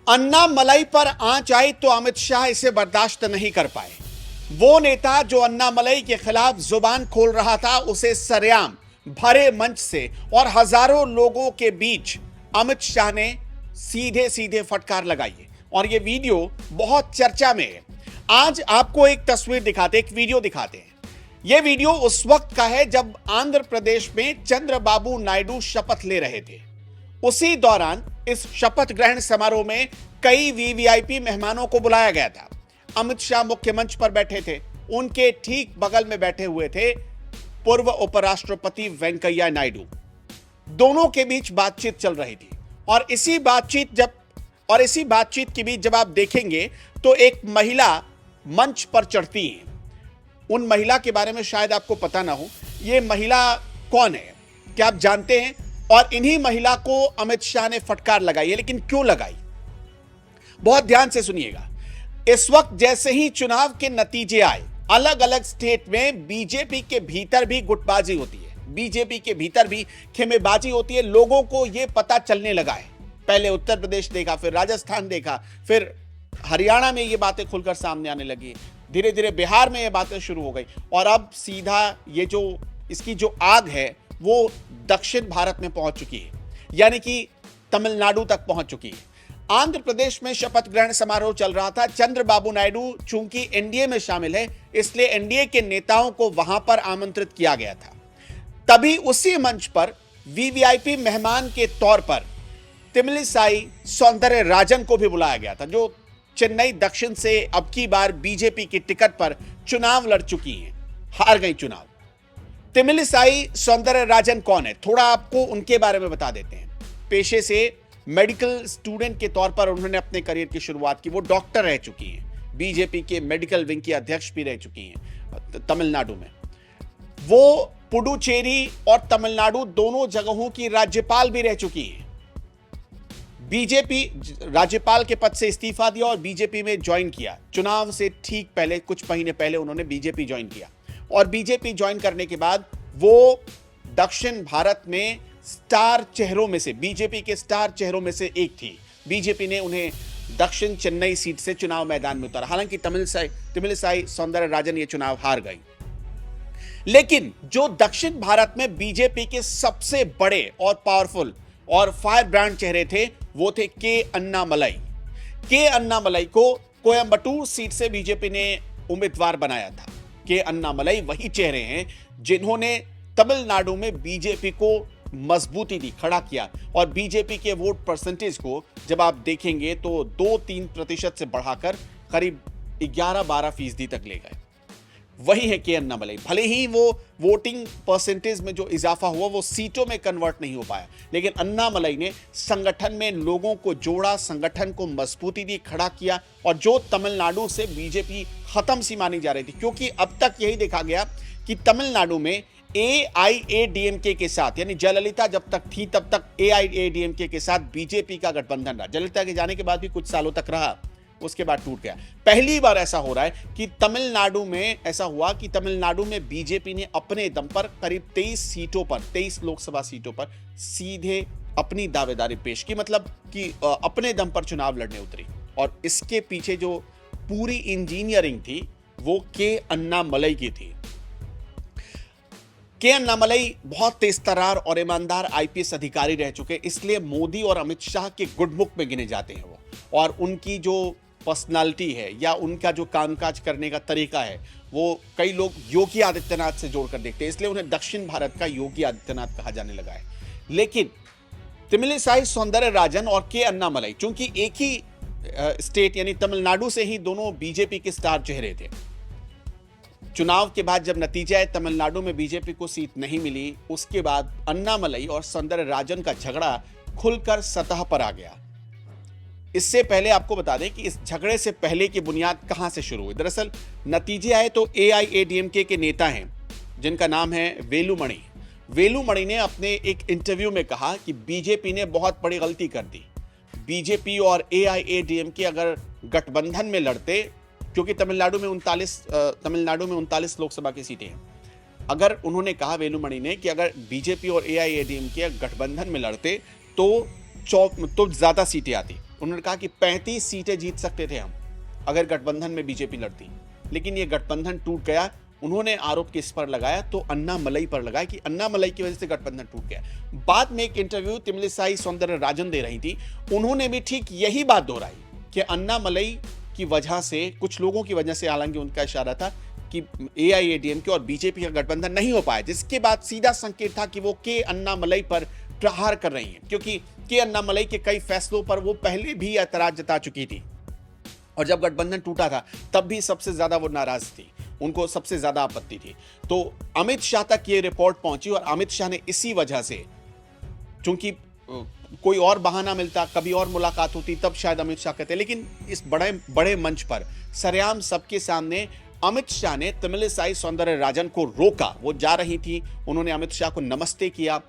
अन्ना मलाई पर आंच आई तो अमित शाह इसे बर्दाश्त नहीं कर पाए। वो नेता जो अन्ना मलाई के खिलाफ जुबान खोल रहा था, उसे सरेआम भरे मंच से और हजारों लोगों के बीच अमित शाह ने सीधे सीधे फटकार लगाई है और ये वीडियो बहुत चर्चा में है। आज आपको एक तस्वीर दिखाते, एक वीडियो दिखाते हैं। यह वीडियो उस वक्त का है जब आंध्र प्रदेश में चंद्रबाबू नायडू शपथ ले रहे थे। उसी दौरान इस शपथ ग्रहण समारोह में कई वीवीआईपी मेहमानों को बुलाया गया था। अमित शाह मुख्य मंच पर बैठे थे, उनके ठीक बगल में बैठे हुए थे पूर्व उपराष्ट्रपति वेंकैया नायडू। दोनों के बीच बातचीत चल रही थी और इसी बातचीत के बीच जब आप देखेंगे तो एक महिला मंच पर चढ़ती है। उन महिला के बारे में शायद आपको पता ना हो, यह महिला कौन है, क्या आप जानते हैं? और इन्हीं महिला को अमित शाह ने फटकार लगाई है, लेकिन क्यों लगाई? बहुत ध्यान से सुनिएगा। इस वक्त जैसे ही चुनाव के नतीजे आए, अलग अलग स्टेट में बीजेपी के भीतर भी गुटबाजी होती है, बीजेपी के भीतर भी खेमेबाजी होती है। लोगों को यह पता चलने लगा है। पहले उत्तर प्रदेश देखा, फिर राजस्थान देखा, फिर हरियाणा में ये बातें खुलकर सामने आने लगी, धीरे धीरे बिहार में ये बातें शुरू हो गई और अब सीधा ये जो इसकी जो आग है वो दक्षिण भारत में पहुंच चुकी है, यानी कि तमिलनाडु तक पहुंच चुकी है। आंध्र प्रदेश में शपथ ग्रहण समारोह चल रहा था। चंद्रबाबू नायडू चूंकि एनडीए में शामिल है, इसलिए एनडीए के नेताओं को वहां पर आमंत्रित किया गया था। तभी उसी मंच पर वीवीआईपी मेहमान के तौर पर तमिलिसाई सौंदरराजन को भी बुलाया गया था, जो चेन्नई दक्षिण से अब की बार बीजेपी की टिकट पर चुनाव लड़ चुकी हैं, हार गई चुनाव। तमिलिसाई सौंदरराजन कौन है, थोड़ा आपको उनके बारे में बता देते हैं। पेशे से मेडिकल स्टूडेंट के तौर पर उन्होंने अपने करियर की शुरुआत की। वो डॉक्टर रह चुकी हैं, बीजेपी के मेडिकल विंग की अध्यक्ष भी रह चुकी हैं तमिलनाडु में। वो पुडुचेरी और तमिलनाडु दोनों जगहों की राज्यपाल भी रह चुकी हैं। बीजेपी राज्यपाल के पद से इस्तीफा दिया और बीजेपी में ज्वाइन किया। चुनाव से ठीक पहले, कुछ महीने पहले उन्होंने बीजेपी ज्वाइन किया और बीजेपी ज्वाइन करने के बाद वो दक्षिण भारत में स्टार चेहरों में से, बीजेपी के स्टार चेहरों में से एक थी। बीजेपी ने उन्हें दक्षिण चेन्नई सीट से चुनाव मैदान में उतारा। हालांकि तमिलिसाई सौंदरराजन ये चुनाव हार गई, लेकिन जो दक्षिण भारत में बीजेपी के सबसे बड़े और पावरफुल और फायर ब्रांड चेहरे थे, वो थे के अन्नामलाई। के अन्नामलाई को कोयंबटूर सीट से बीजेपी ने उम्मीदवार बनाया था। के अन्नामलाई वही चेहरे हैं जिन्होंने तमिलनाडु में बीजेपी को मजबूती दी, खड़ा किया और बीजेपी के वोट परसेंटेज को जब आप देखेंगे तो 2-3% से बढ़ाकर करीब 11-12% तक ले गए। वही है के अन्नामलाई। भले ही वो वोटिंग परसेंटेज में जो इजाफा हुआ वो सीटों में कन्वर्ट नहीं हो पाया, लेकिन अन्नामलाई ने संगठन में लोगों को जोड़ा, संगठन को मजबूती दी, खड़ा किया और जो तमिलनाडु से बीजेपी खत्म सी मानी जा रही थी, क्योंकि अब तक यही देखा गया कि तमिलनाडु में एआईएडीएमके के साथ, यानी जयललिता जब तक थी तब तक एआईएडीएमके के साथ बीजेपी का गठबंधन रहा। जयललिता के जाने के बाद भी कुछ सालों तक रहा, उसके बाद टूट गया। पहली बार ऐसा हो रहा है कि तमिलनाडु में ऐसा हुआ कि तमिलनाडु में बीजेपी ने अपने दम पर करीब 23 लोकसभा सीटों पर सीधे अपनी दावेदारी पेश की, मतलब कि अपने दम पर चुनाव लड़ने उतरी। और इसके पीछे जो पूरी इंजीनियरिंग थी वो के अन्नामलाई की थी। के अन्नामलाई बहुत तेज तर्रार और ईमानदार आईपीएस अधिकारी रह चुके, इसलिए मोदी और अमित शाह के गुडबुक में गिने जाते हैं वो। और उनकी जो पर्सनालिटी है या उनका जो कामकाज करने का तरीका है, वो कई लोग योगी आदित्यनाथ से जोड़कर देखते हैं, इसलिए उन्हें दक्षिण भारत का योगी आदित्यनाथ कहा जाने लगा है। लेकिन तमिलिसाई सौंदरराजन और के अन्नामलाई चूंकि एक ही स्टेट यानी तमिलनाडु से ही दोनों बीजेपी के स्टार चेहरे थे। चुनाव के बाद जब नतीजा आए, तमिलनाडु में बीजेपी को सीट नहीं मिली, उसके बाद अन्नामलाई और सौंदरराजन का झगड़ा खुलकर सतह पर आ गया। इससे पहले आपको बता दें कि इस झगड़े से पहले की बुनियाद कहां से शुरू हुई। दरअसल नतीजे आए तो एआईएडीएमके के नेता हैं जिनका नाम है वेलुमणि। वेलुमणि ने अपने एक इंटरव्यू में कहा कि बीजेपी ने बहुत बड़ी गलती कर दी। बीजेपी और एआईएडीएमके अगर गठबंधन में लड़ते, क्योंकि तमिलनाडु में 39 लोकसभा की सीटें हैं, अगर उन्होंने कहा वेलुमणि ने कि अगर बीजेपी और एआईएडीएमके गठबंधन में लड़ते तो ज्यादा सीटें आती, उन्होंने कहा कि 35 सीटें जीत सकते थे हम अगर गठबंधन में बीजेपी लड़ती, लेकिन ये गठबंधन टूट गया। उन्होंने आरोप किस पर लगाया? तो अन्नामलई पर लगाया कि अन्नामलई की वजह से गठबंधन टूट गया। बाद में एक इंटरव्यू तमिलिसाई सौंदरराजन दे रही थी, उन्होंने भी ठीक यही बात दोहराई कि अन्नामलई की वजह से, कुछ लोगों की वजह से, हालांकि उनका इशारा था कि एआईएडीएमके और बीजेपी का गठबंधन नहीं हो पाया, जिसके बाद सीधा संकेत था कि वो के अन्नामलई पर प्रहार कर रही हैं, क्योंकि के अन्नामलई के कई फैसलों पर वो पहले भी ऐतराज जता चुकी थी और जब गठबंधन टूटा था तब भी सबसे ज्यादा वो नाराज थी, उनको सबसे ज्यादा आपत्ति थी। तो अमित शाह तक ये रिपोर्ट पहुंची और अमित शाह ने इसी वजह से, चूंकि कोई और बहाना मिलता, कभी और मुलाकात होती, तब शायद अमित शाह कहते, लेकिन इस बड़े बड़े मंच पर सरेआम सबके सामने अमित शाह ने तमिलिसाई सौंदरराजन को रोका। वो जा रही थी, उन्होंने अमित शाह को नमस्ते किया,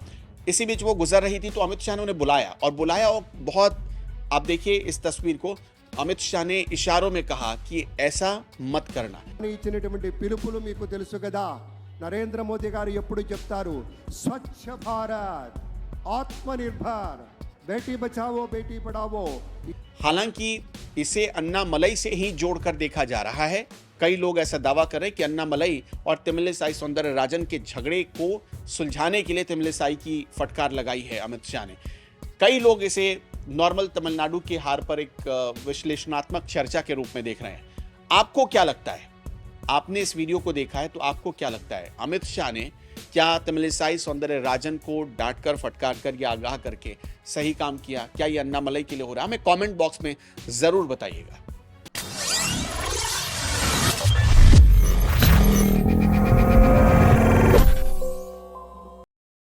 इसी बीच वो गुजर रही थी तो अमित शाह ने उन्हें बुलाया और बहुत, आप देखिए इस तस्वीर को, अमित शाह ने इशारों में कहा कि ऐसा मत करना। ఇచ్చినటువంటి పిలుపులు మీకు తెలుసు కదా, నరేంద్ర మోదీ గారు ఎప్పుడు చెప్తారు, స్వచ్ఛ భారత్, ఆత్మనిర్భర్, बेटी बचाओ बेटी पढ़ाओ। हालांकि इसे अन्नामलई से ही जोड़कर देखा जा रहा है। कई लोग ऐसा दावा कर रहे हैं कि अन्नामलई और तमिलिसाई सौंदरराजन के झगड़े को सुलझाने के लिए तमिलिसाई की फटकार लगाई है अमित शाह ने। कई लोग इसे नॉर्मल तमिलनाडु के हार पर एक विश्लेषणात्मक चर्चा के रूप में देख रहे हैं। आपको क्या लगता है? आपने इस वीडियो को देखा है तो आपको क्या लगता है? अमित शाह ने क्या तमिलिसाई सौंदरराजन को डांटकर, फटकार कर या आगाह करके सही काम किया? क्या ये अन्नामलई के लिए हो रहा है? हमें कमेंट बॉक्स में जरूर बताइएगा।